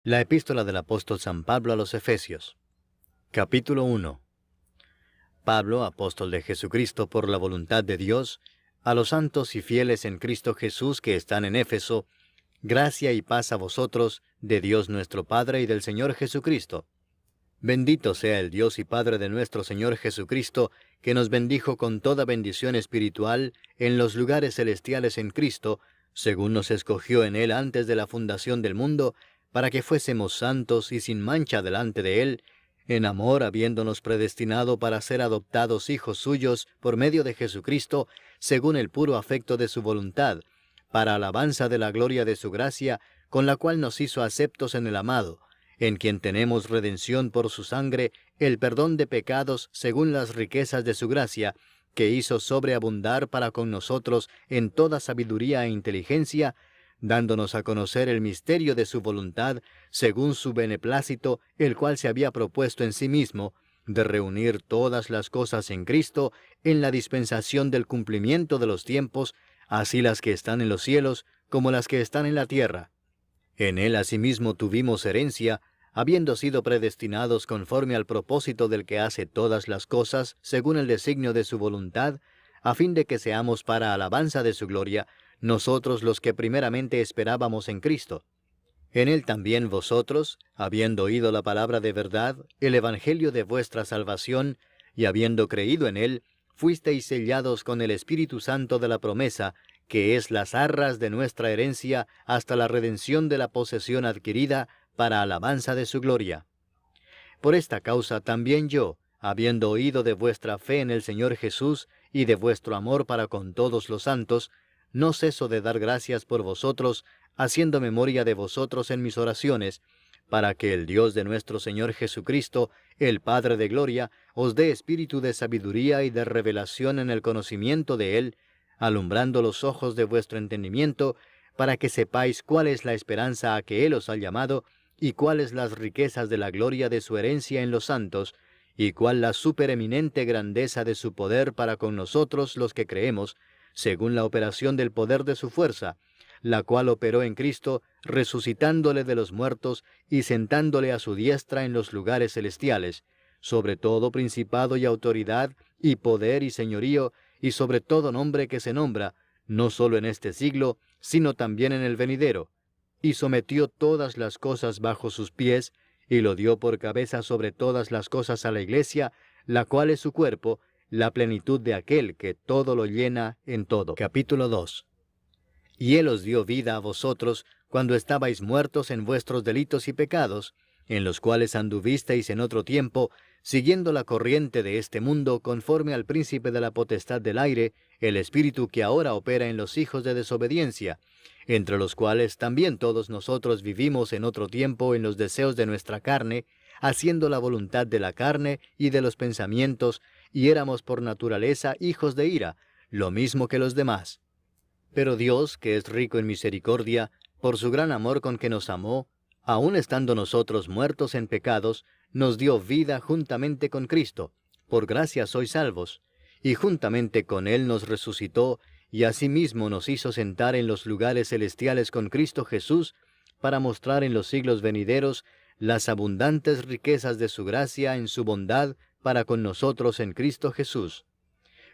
La epístola del apóstol San Pablo a los Efesios. Capítulo 1. Pablo, apóstol de Jesucristo por la voluntad de Dios, a los santos y fieles en Cristo Jesús que están en Éfeso, gracia y paz a vosotros, de Dios nuestro Padre y del Señor Jesucristo. Bendito sea el Dios y Padre de nuestro Señor Jesucristo, que nos bendijo con toda bendición espiritual en los lugares celestiales en Cristo, según nos escogió en Él antes de la fundación del mundo, para que fuésemos santos y sin mancha delante de Él, en amor habiéndonos predestinado para ser adoptados hijos suyos por medio de Jesucristo, según el puro afecto de su voluntad, para alabanza de la gloria de su gracia, con la cual nos hizo aceptos en el amado, en quien tenemos redención por su sangre, el perdón de pecados según las riquezas de su gracia, que hizo sobreabundar para con nosotros en toda sabiduría e inteligencia, dándonos a conocer el misterio de su voluntad, según su beneplácito, el cual se había propuesto en sí mismo, de reunir todas las cosas en Cristo, en la dispensación del cumplimiento de los tiempos, así las que están en los cielos como las que están en la tierra. En Él asimismo tuvimos herencia, habiendo sido predestinados conforme al propósito del que hace todas las cosas, según el designio de su voluntad, a fin de que seamos para alabanza de su gloria, nosotros los que primeramente esperábamos en Cristo. En Él también vosotros, habiendo oído la palabra de verdad, el evangelio de vuestra salvación, y habiendo creído en Él, fuisteis sellados con el Espíritu Santo de la promesa, que es las arras de nuestra herencia hasta la redención de la posesión adquirida para alabanza de su gloria. Por esta causa también yo, habiendo oído de vuestra fe en el Señor Jesús y de vuestro amor para con todos los santos, no ceso de dar gracias por vosotros, haciendo memoria de vosotros en mis oraciones, para que el Dios de nuestro Señor Jesucristo, el Padre de gloria, os dé espíritu de sabiduría y de revelación en el conocimiento de Él, alumbrando los ojos de vuestro entendimiento, para que sepáis cuál es la esperanza a que Él os ha llamado, y cuáles las riquezas de la gloria de su herencia en los santos, y cuál la supereminente grandeza de su poder para con nosotros los que creemos, según la operación del poder de su fuerza, la cual operó en Cristo, resucitándole de los muertos y sentándole a su diestra en los lugares celestiales, sobre todo principado y autoridad, y poder y señorío, y sobre todo nombre que se nombra, no solo en este siglo, sino también en el venidero, y sometió todas las cosas bajo sus pies, y lo dio por cabeza sobre todas las cosas a la Iglesia, la cual es su cuerpo, la plenitud de aquel que todo lo llena en todo. Capítulo 2. Y Él os dio vida a vosotros, cuando estabais muertos en vuestros delitos y pecados, en los cuales anduvisteis en otro tiempo, siguiendo la corriente de este mundo, conforme al príncipe de la potestad del aire, el espíritu que ahora opera en los hijos de desobediencia, entre los cuales también todos nosotros vivimos en otro tiempo en los deseos de nuestra carne, haciendo la voluntad de la carne y de los pensamientos, y éramos por naturaleza hijos de ira, lo mismo que los demás. Pero Dios, que es rico en misericordia, por su gran amor con que nos amó, aun estando nosotros muertos en pecados, nos dio vida juntamente con Cristo. Por gracia sois salvos. Y juntamente con Él nos resucitó, y asimismo nos hizo sentar en los lugares celestiales con Cristo Jesús, para mostrar en los siglos venideros las abundantes riquezas de su gracia en su bondad para con nosotros en Cristo Jesús.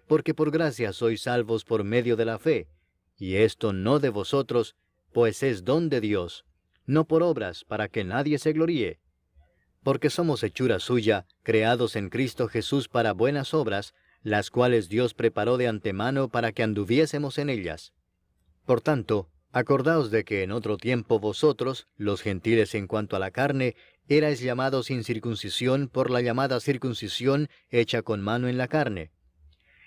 Porque por gracia sois salvos por medio de la fe, y esto no de vosotros, pues es don de Dios, no por obras, para que nadie se gloríe. Porque somos hechura suya, creados en Cristo Jesús para buenas obras, las cuales Dios preparó de antemano para que anduviésemos en ellas. Por tanto, acordaos de que en otro tiempo vosotros, los gentiles en cuanto a la carne, erais llamados sin circuncisión por la llamada circuncisión hecha con mano en la carne.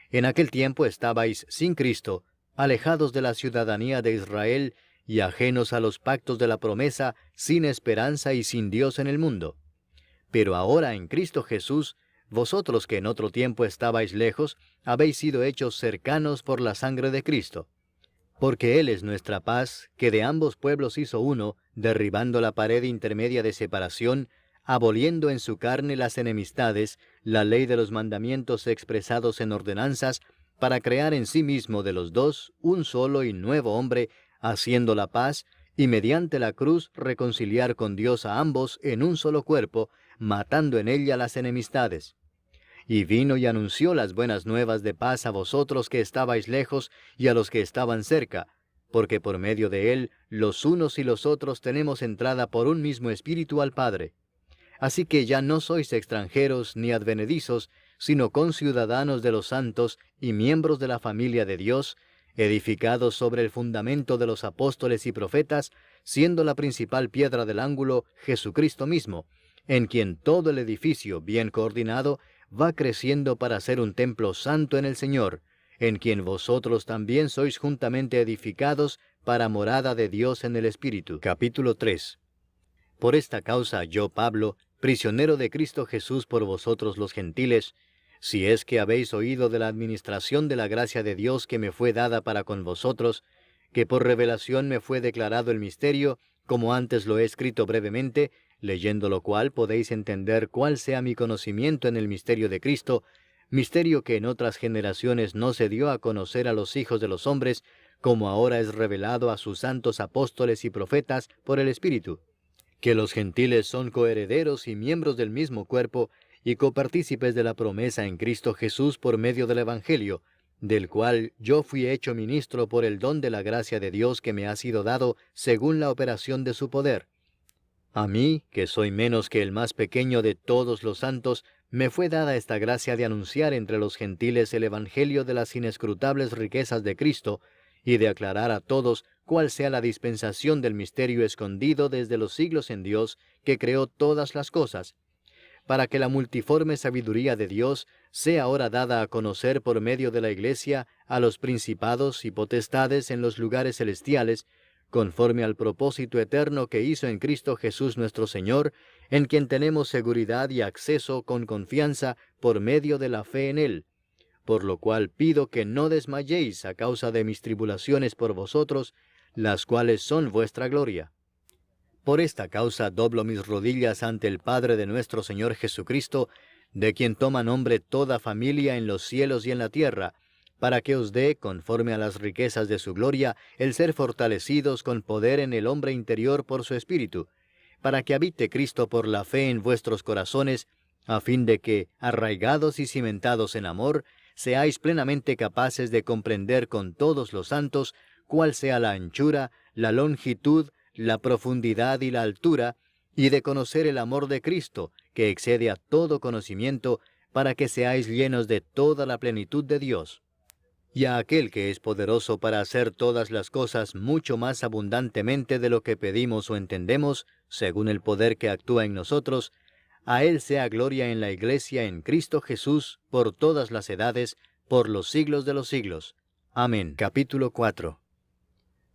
En aquel tiempo estabais sin Cristo, alejados de la ciudadanía de Israel y ajenos a los pactos de la promesa, sin esperanza y sin Dios en el mundo. Pero ahora en Cristo Jesús, vosotros que en otro tiempo estabais lejos, habéis sido hechos cercanos por la sangre de Cristo. Porque Él es nuestra paz, que de ambos pueblos hizo uno, derribando la pared intermedia de separación, aboliendo en su carne las enemistades, la ley de los mandamientos expresados en ordenanzas, para crear en sí mismo de los dos un solo y nuevo hombre, haciendo la paz, y mediante la cruz reconciliar con Dios a ambos en un solo cuerpo, matando en ella las enemistades. Y vino y anunció las buenas nuevas de paz a vosotros que estabais lejos y a los que estaban cerca, porque por medio de él los unos y los otros tenemos entrada por un mismo espíritu al Padre. Así que ya no sois extranjeros ni advenedizos, sino conciudadanos de los santos y miembros de la familia de Dios, edificados sobre el fundamento de los apóstoles y profetas, siendo la principal piedra del ángulo Jesucristo mismo, en quien todo el edificio, bien coordinado, va creciendo para ser un templo santo en el Señor, en quien vosotros también sois juntamente edificados para morada de Dios en el Espíritu. Capítulo 3. Por esta causa yo, Pablo, prisionero de Cristo Jesús por vosotros los gentiles, si es que habéis oído de la administración de la gracia de Dios que me fue dada para con vosotros, que por revelación me fue declarado el misterio, como antes lo he escrito brevemente, leyendo lo cual podéis entender cuál sea mi conocimiento en el misterio de Cristo, misterio que en otras generaciones no se dio a conocer a los hijos de los hombres, como ahora es revelado a sus santos apóstoles y profetas por el Espíritu, que los gentiles son coherederos y miembros del mismo cuerpo, y copartícipes de la promesa en Cristo Jesús por medio del Evangelio, del cual yo fui hecho ministro por el don de la gracia de Dios que me ha sido dado según la operación de su poder. A mí, que soy menos que el más pequeño de todos los santos, me fue dada esta gracia de anunciar entre los gentiles el Evangelio de las inescrutables riquezas de Cristo, y de aclarar a todos cuál sea la dispensación del misterio escondido desde los siglos en Dios, que creó todas las cosas, para que la multiforme sabiduría de Dios sea ahora dada a conocer por medio de la Iglesia a los principados y potestades en los lugares celestiales, conforme al propósito eterno que hizo en Cristo Jesús nuestro Señor, en quien tenemos seguridad y acceso con confianza por medio de la fe en Él. Por lo cual pido que no desmayéis a causa de mis tribulaciones por vosotros, las cuales son vuestra gloria. Por esta causa doblo mis rodillas ante el Padre de nuestro Señor Jesucristo, de quien toma nombre toda familia en los cielos y en la tierra, para que os dé, conforme a las riquezas de su gloria, el ser fortalecidos con poder en el hombre interior por su Espíritu, para que habite Cristo por la fe en vuestros corazones, a fin de que, arraigados y cimentados en amor, seáis plenamente capaces de comprender con todos los santos cuál sea la anchura, la longitud, la profundidad y la altura, y de conocer el amor de Cristo, que excede a todo conocimiento, para que seáis llenos de toda la plenitud de Dios. Y a aquel que es poderoso para hacer todas las cosas mucho más abundantemente de lo que pedimos o entendemos, según el poder que actúa en nosotros, a Él sea gloria en la Iglesia en Cristo Jesús, por todas las edades, por los siglos de los siglos. Amén. Capítulo 4.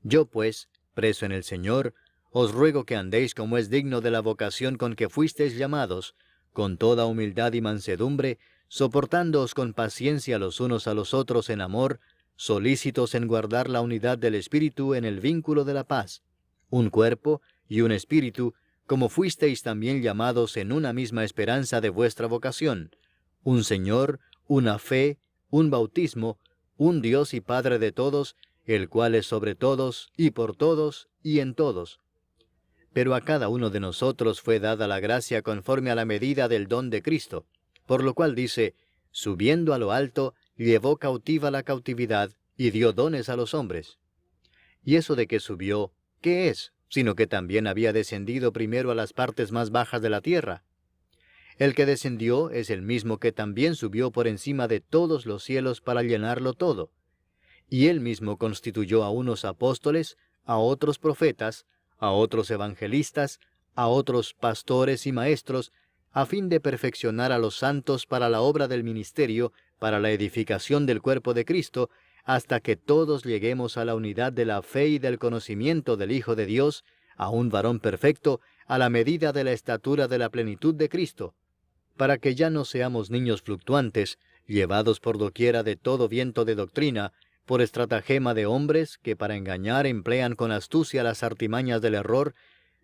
Yo pues, preso en el Señor, os ruego que andéis como es digno de la vocación con que fuisteis llamados, con toda humildad y mansedumbre, soportándoos con paciencia los unos a los otros en amor, solícitos en guardar la unidad del Espíritu en el vínculo de la paz, un cuerpo y un espíritu, como fuisteis también llamados en una misma esperanza de vuestra vocación, un Señor, una fe, un bautismo, un Dios y Padre de todos, el cual es sobre todos, y por todos, y en todos. Pero a cada uno de nosotros fue dada la gracia conforme a la medida del don de Cristo, por lo cual dice, subiendo a lo alto, llevó cautiva la cautividad, y dio dones a los hombres. Y eso de que subió, ¿qué es? Sino que también había descendido primero a las partes más bajas de la tierra. El que descendió es el mismo que también subió por encima de todos los cielos para llenarlo todo. Y él mismo constituyó a unos apóstoles, a otros profetas, a otros evangelistas, a otros pastores y maestros, a fin de perfeccionar a los santos para la obra del ministerio, para la edificación del cuerpo de Cristo, hasta que todos lleguemos a la unidad de la fe y del conocimiento del Hijo de Dios, a un varón perfecto, a la medida de la estatura de la plenitud de Cristo, para que ya no seamos niños fluctuantes, llevados por doquiera de todo viento de doctrina, por estratagema de hombres que para engañar emplean con astucia las artimañas del error,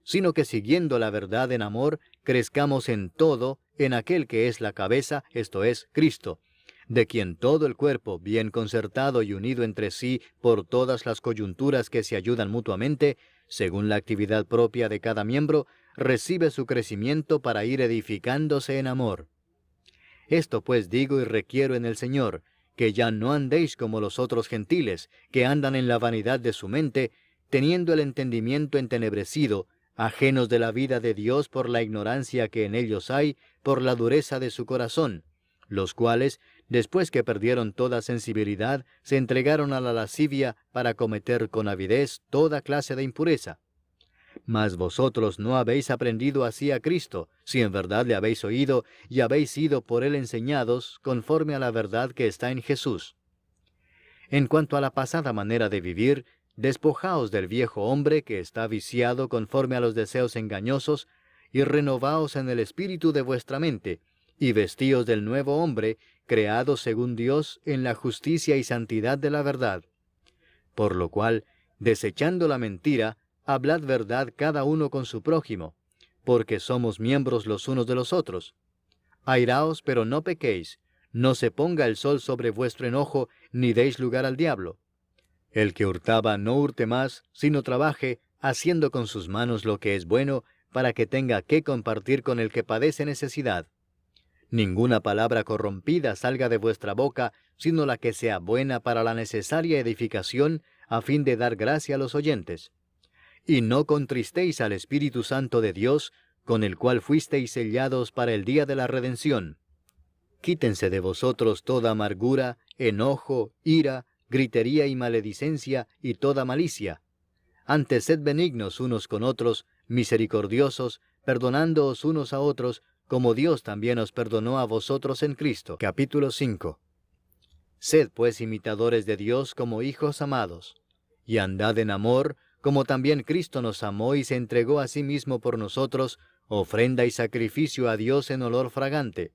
sino que siguiendo la verdad en amor, crezcamos en todo en aquel que es la cabeza, esto es, Cristo, de quien todo el cuerpo, bien concertado y unido entre sí por todas las coyunturas que se ayudan mutuamente, según la actividad propia de cada miembro, recibe su crecimiento para ir edificándose en amor. Esto pues digo y requiero en el Señor, que ya no andéis como los otros gentiles, que andan en la vanidad de su mente, teniendo el entendimiento entenebrecido, ajenos de la vida de Dios por la ignorancia que en ellos hay, por la dureza de su corazón, los cuales, después que perdieron toda sensibilidad, se entregaron a la lascivia para cometer con avidez toda clase de impureza. Mas vosotros no habéis aprendido así a Cristo, si en verdad le habéis oído y habéis sido por él enseñados, conforme a la verdad que está en Jesús. En cuanto a la pasada manera de vivir, despojaos del viejo hombre que está viciado conforme a los deseos engañosos, y renovaos en el espíritu de vuestra mente, y vestíos del nuevo hombre, creado según Dios en la justicia y santidad de la verdad. Por lo cual, desechando la mentira, hablad verdad cada uno con su prójimo, porque somos miembros los unos de los otros. Airaos, pero no pequéis, no se ponga el sol sobre vuestro enojo, ni deis lugar al diablo. El que hurtaba no hurte más, sino trabaje, haciendo con sus manos lo que es bueno, para que tenga que compartir con el que padece necesidad. Ninguna palabra corrompida salga de vuestra boca, sino la que sea buena para la necesaria edificación, a fin de dar gracia a los oyentes. Y no contristéis al Espíritu Santo de Dios, con el cual fuisteis sellados para el día de la redención. Quítense de vosotros toda amargura, enojo, ira, gritería y maledicencia, y toda malicia. Antes sed benignos unos con otros, misericordiosos, perdonándoos unos a otros, como Dios también os perdonó a vosotros en Cristo. Capítulo 5. Sed pues imitadores de Dios como hijos amados, y andad en amor, como también Cristo nos amó y se entregó a sí mismo por nosotros, ofrenda y sacrificio a Dios en olor fragante.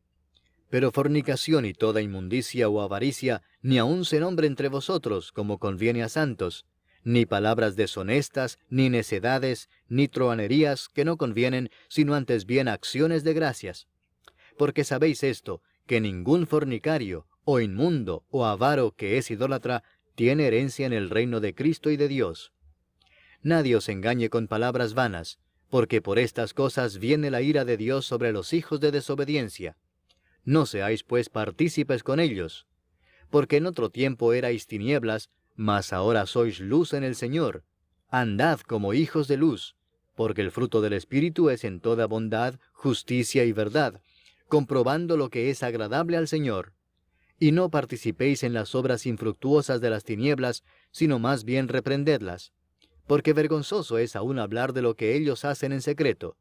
Pero fornicación y toda inmundicia o avaricia, ni aun se nombre entre vosotros, como conviene a santos, ni palabras deshonestas, ni necedades, ni truhanerías que no convienen, sino antes bien acciones de gracias. Porque sabéis esto, que ningún fornicario, o inmundo, o avaro que es idólatra, tiene herencia en el reino de Cristo y de Dios. Nadie os engañe con palabras vanas, porque por estas cosas viene la ira de Dios sobre los hijos de desobediencia. No seáis pues partícipes con ellos, porque en otro tiempo erais tinieblas, mas ahora sois luz en el Señor. Andad como hijos de luz, porque el fruto del Espíritu es en toda bondad, justicia y verdad, comprobando lo que es agradable al Señor. Y no participéis en las obras infructuosas de las tinieblas, sino más bien reprendedlas. Porque vergonzoso es aún hablar de lo que ellos hacen en secreto.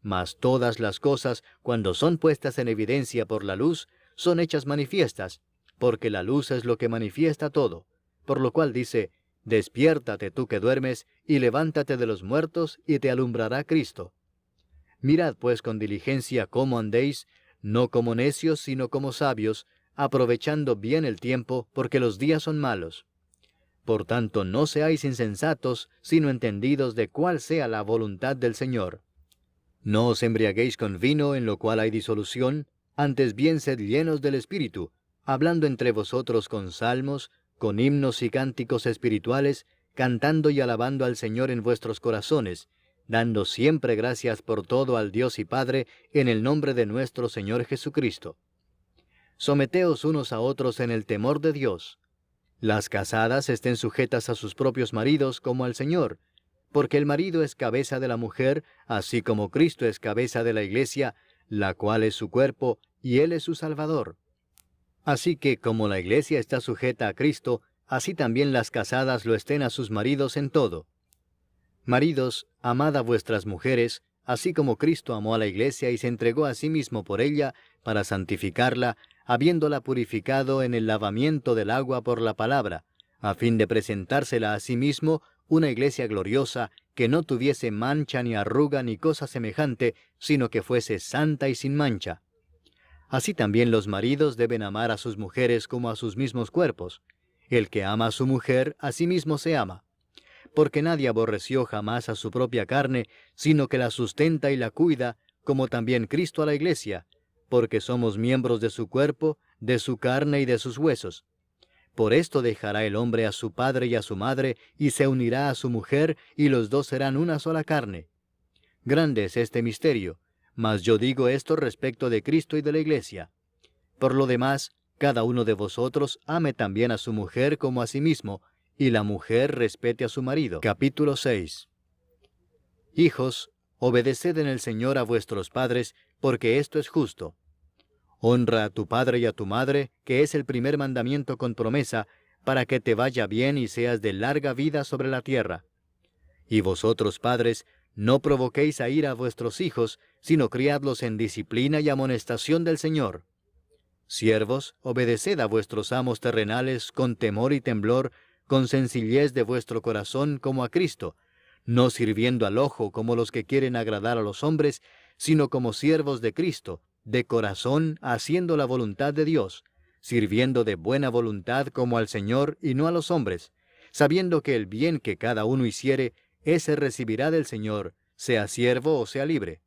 Mas todas las cosas, cuando son puestas en evidencia por la luz, son hechas manifiestas, porque la luz es lo que manifiesta todo. Por lo cual dice, despiértate tú que duermes, y levántate de los muertos, y te alumbrará Cristo. Mirad pues con diligencia cómo andéis, no como necios, sino como sabios, aprovechando bien el tiempo, porque los días son malos. Por tanto, no seáis insensatos, sino entendidos de cuál sea la voluntad del Señor. No os embriaguéis con vino, en lo cual hay disolución, antes bien sed llenos del Espíritu, hablando entre vosotros con salmos, con himnos y cánticos espirituales, cantando y alabando al Señor en vuestros corazones, dando siempre gracias por todo al Dios y Padre, en el nombre de nuestro Señor Jesucristo. Someteos unos a otros en el temor de Dios. Las casadas estén sujetas a sus propios maridos como al Señor, porque el marido es cabeza de la mujer, así como Cristo es cabeza de la iglesia, la cual es su cuerpo, y Él es su Salvador. Así que, como la iglesia está sujeta a Cristo, así también las casadas lo estén a sus maridos en todo. Maridos, amad a vuestras mujeres, así como Cristo amó a la iglesia y se entregó a sí mismo por ella, para santificarla, habiéndola purificado en el lavamiento del agua por la palabra, a fin de presentársela a sí mismo una iglesia gloriosa, que no tuviese mancha ni arruga ni cosa semejante, sino que fuese santa y sin mancha. Así también los maridos deben amar a sus mujeres como a sus mismos cuerpos. El que ama a su mujer, a sí mismo se ama. Porque nadie aborreció jamás a su propia carne, sino que la sustenta y la cuida, como también Cristo a la iglesia, porque somos miembros de su cuerpo, de su carne y de sus huesos. Por esto dejará el hombre a su padre y a su madre, y se unirá a su mujer, y los dos serán una sola carne. Grande es este misterio, mas yo digo esto respecto de Cristo y de la Iglesia. Por lo demás, cada uno de vosotros ame también a su mujer como a sí mismo, y la mujer respete a su marido. Capítulo 6. Hijos, obedeced en el Señor a vuestros padres, porque esto es justo. Honra a tu padre y a tu madre, que es el primer mandamiento con promesa, para que te vaya bien y seas de larga vida sobre la tierra. Y vosotros, padres, no provoquéis a ira a vuestros hijos, sino criadlos en disciplina y amonestación del Señor. Siervos, obedeced a vuestros amos terrenales con temor y temblor, con sencillez de vuestro corazón como a Cristo, no sirviendo al ojo como los que quieren agradar a los hombres, sino como siervos de Cristo, de corazón haciendo la voluntad de Dios, sirviendo de buena voluntad como al Señor y no a los hombres, sabiendo que el bien que cada uno hiciere, ese recibirá del Señor, sea siervo o sea libre.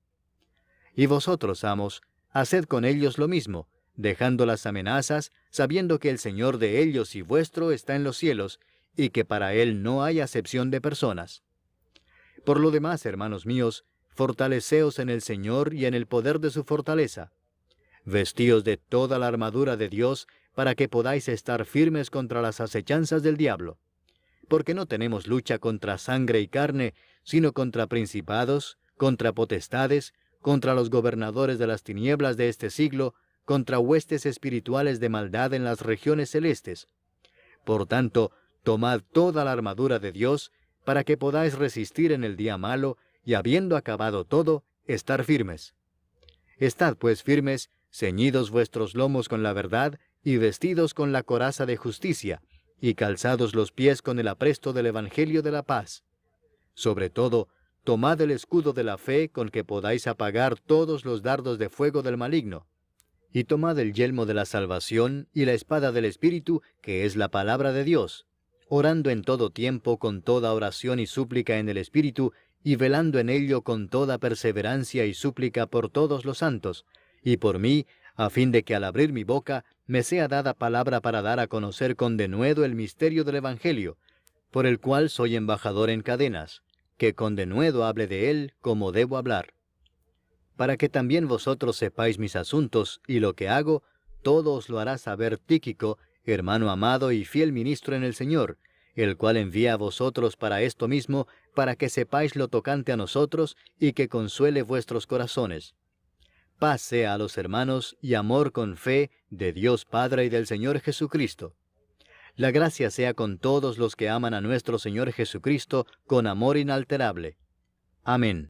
Y vosotros, amos, haced con ellos lo mismo, dejando las amenazas, sabiendo que el Señor de ellos y vuestro está en los cielos, y que para Él no hay acepción de personas. Por lo demás, hermanos míos, fortaleceos en el Señor y en el poder de su fortaleza. Vestíos de toda la armadura de Dios, para que podáis estar firmes contra las acechanzas del diablo. Porque no tenemos lucha contra sangre y carne, sino contra principados, contra potestades, contra los gobernadores de las tinieblas de este siglo, contra huestes espirituales de maldad en las regiones celestes. Por tanto, tomad toda la armadura de Dios, para que podáis resistir en el día malo, y habiendo acabado todo, estar firmes. Estad pues firmes, ceñidos vuestros lomos con la verdad, y vestidos con la coraza de justicia, y calzados los pies con el apresto del Evangelio de la paz. Sobre todo, tomad el escudo de la fe con que podáis apagar todos los dardos de fuego del maligno. Y tomad el yelmo de la salvación y la espada del Espíritu, que es la palabra de Dios, orando en todo tiempo con toda oración y súplica en el Espíritu, y velando en ello con toda perseverancia y súplica por todos los santos, y por mí, a fin de que al abrir mi boca me sea dada palabra para dar a conocer con denuedo el misterio del Evangelio, por el cual soy embajador en cadenas, que con denuedo hable de él como debo hablar. Para que también vosotros sepáis mis asuntos y lo que hago, todo os lo hará saber Tíquico, hermano amado y fiel ministro en el Señor, el cual envía a vosotros para esto mismo, para que sepáis lo tocante a nosotros y que consuele vuestros corazones. Paz sea a los hermanos y amor con fe de Dios Padre y del Señor Jesucristo. La gracia sea con todos los que aman a nuestro Señor Jesucristo con amor inalterable. Amén.